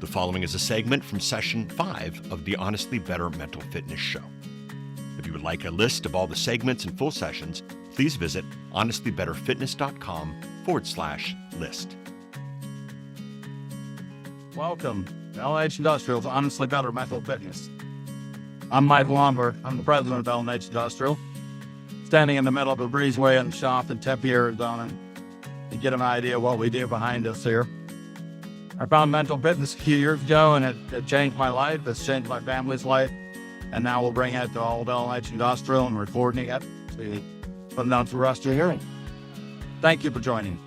The following is a segment from session 5 of the Honestly Better Mental Fitness Show. If you would like a list of all the segments and full sessions, please visit honestlybetterfitness.com/list. Welcome to LH Industrial's Honestly Better Mental Fitness. I'm Mike Lomber. I'm the president of LH Industrial, standing in the middle of a breezeway in the shop in Tempe, Arizona, to get an idea of what we do behind us here. I found mental fitness a few years ago, and it changed my life. It's changed my family's life. And now we'll bring it to all of LH Industrial and recording it to put it out for us to hearing. Thank you for joining.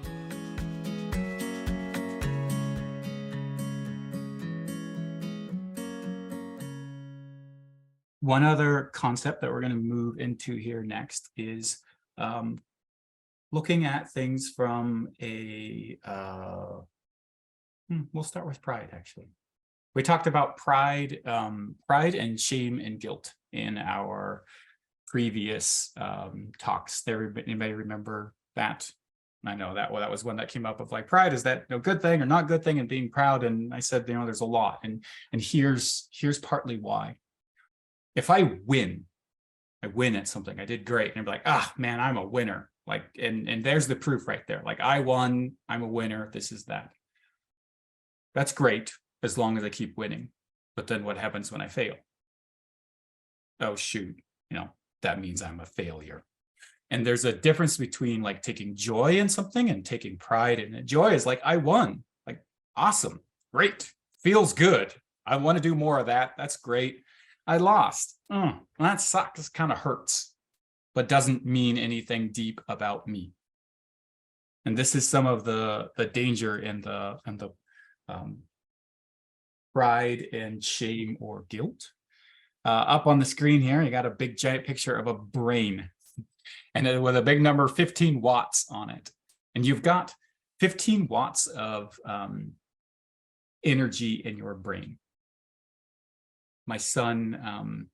One other concept that we're going to move into here next is looking at things from a we'll start with pride. Actually, we talked about pride and shame and guilt in our previous talks. Anybody remember that? I know that was one that came up of like, pride, is that a good thing or not good thing, and being proud. And I said, there's a lot, and here's partly why. If I win at something, I did great, and I'm like, man, I'm a winner. Like, and there's the proof right there. Like, I won, I'm a winner, this is that. That's great, as long as I keep winning. But then what happens when I fail? Oh, shoot, that means I'm a failure. And there's a difference between like taking joy in something and taking pride in it. Joy is like, I won, like, awesome, great, feels good. I want to do more of that. That's great. I lost. That sucks. It kind of hurts, but doesn't mean anything deep about me. And this is some of the danger in the pride and shame or guilt. Up on the screen here, you got a big giant picture of a brain, and with a big number 15 watts on it. And you've got 15 watts of energy in your brain. My son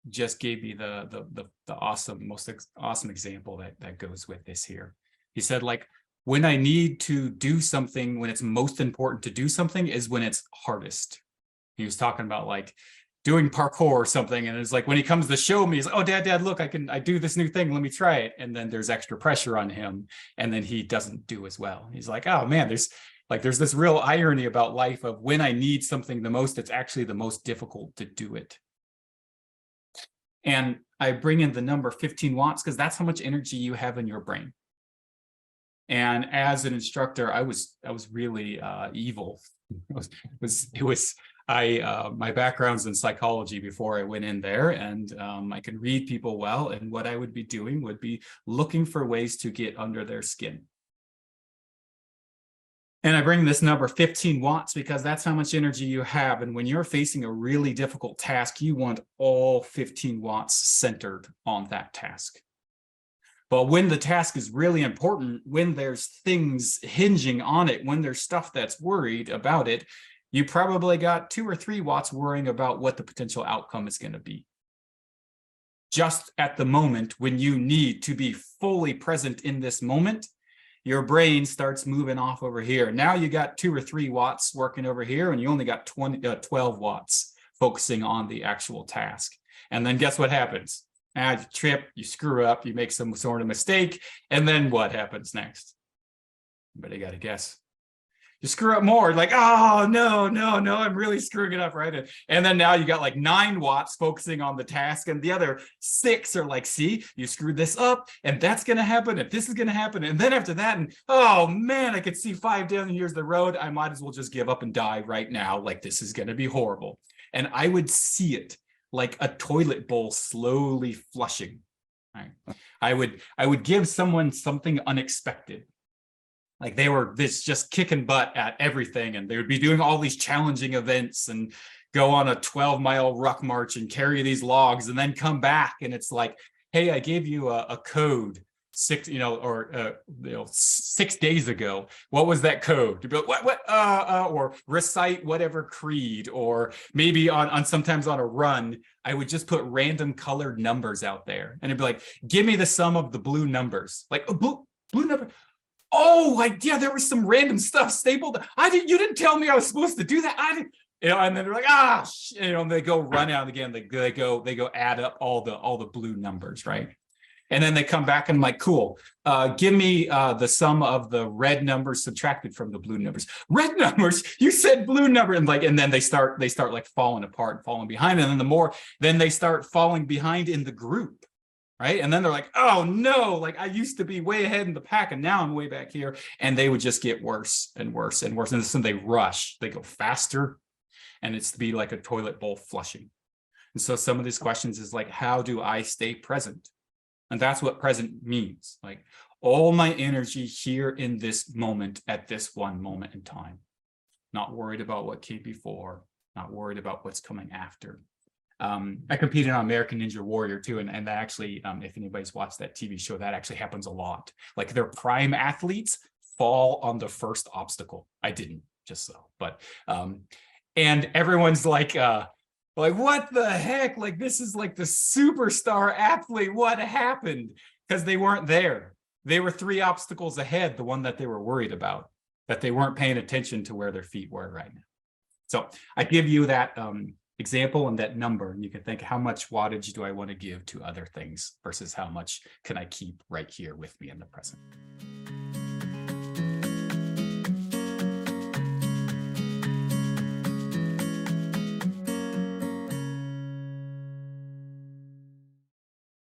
just gave me the most awesome example that goes with this here. He said, like, when I need to do something, when it's most important to do something is when it's hardest. He was talking about like doing parkour or something, and it's like when he comes to show me, he's like, oh, dad, look, I do this new thing, let me try it. And then there's extra pressure on him, and then he doesn't do as well. He's like, oh man, there's this real irony about life of when I need something the most, it's actually the most difficult to do it. And I bring in the number 15 watts because that's how much energy you have in your brain. And as an instructor, I was really evil. My background's in psychology before I went in there, and I could read people well. And what I would be doing would be looking for ways to get under their skin. And I bring this number 15 watts because that's how much energy you have. And when you're facing a really difficult task, you want all 15 watts centered on that task. But when the task is really important, when there's things hinging on it, when there's stuff that's worried about it, you probably got 2 or 3 watts worrying about what the potential outcome is going to be. Just at the moment when you need to be fully present in this moment, your brain starts moving off over here. Now you got 2 or 3 watts working over here, and you only got 12 watts focusing on the actual task. And then guess what happens? You trip, you screw up, you make some sort of mistake, and then what happens next? Anybody got to guess? You screw up more, like, oh, no, I'm really screwing it up, right? And then now you got like 9 watts focusing on the task, and the other 6 are like, see, you screwed this up, and that's going to happen, and this is going to happen, and then after that, and oh man, I could see 5 down here's the road, I might as well just give up and die right now, like this is going to be horrible. And I would see it like a toilet bowl slowly flushing. Right? I would give someone something unexpected. Like they were just kicking butt at everything, and they would be doing all these challenging events and go on a 12-mile ruck march and carry these logs and then come back. And it's like, hey, I gave you a code 6 days ago. What was that code? To be like, what? Or recite whatever creed, or maybe on sometimes on a run, I would just put random colored numbers out there, and it'd be like, give me the sum of the blue numbers. Like, blue number. oh, yeah, there was some random stuff stapled. You didn't tell me I was supposed to do that. I didn't, and then they're like, and they go run out again. They go add up all the blue numbers, right? And then they come back and I'm like, cool, give me the sum of the red numbers subtracted from the blue numbers. Red numbers, you said blue number, and then they start like falling apart, falling behind, and then they start falling behind in the group, right? And then they're like, oh no, like I used to be way ahead in the pack and now I'm way back here. And they would just get worse and worse and worse. And then they rush, they go faster, and it's to be like a toilet bowl flushing. And so some of these questions is like, how do I stay present? And that's what present means. Like all my energy here in this moment at this one moment in time. Not worried about what came before, not worried about what's coming after. I competed on American Ninja Warrior too. And that actually, if anybody's watched that TV show, that actually happens a lot. Like their prime athletes fall on the first obstacle. I didn't, just so, but, and everyone's like, what the heck? Like, this is like the superstar athlete. What happened? Because they weren't there. They were 3 obstacles ahead, the one that they were worried about, that they weren't paying attention to where their feet were right now. So I give you that example and that number, and you can think, how much wattage do I want to give to other things versus how much can I keep right here with me in the present?